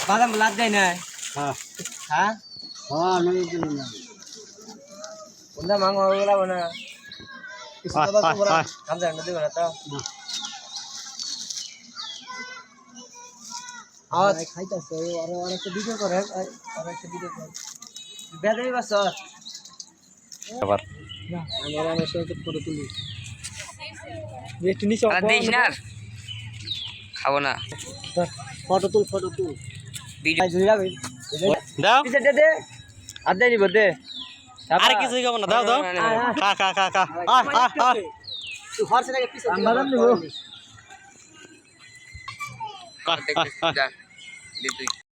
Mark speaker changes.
Speaker 1: বাদাম লাদ দেয় না হ্যাঁ হ্যাঁ হ্যাঁ কোনটা মাংস বলাবো না খামছা দেবো না তো আওয়াজ খাইতেছে আর একটা ভিডিও করে আর একটা ভিডিও করে বেদাই বাস
Speaker 2: আবার
Speaker 1: না আমার সাথে ফটো তুলি একটু নিচে
Speaker 3: দিস না খাবো না
Speaker 1: ফটো তুল ভিডিও
Speaker 2: দাও
Speaker 1: পিছে দে আর দেই নিব দে
Speaker 2: আরে কিছুই খাবো না দাও দাও খা খা খা খা
Speaker 1: তুই হরছে নাকি পিছে বাদাম নিব
Speaker 3: যা দে তুই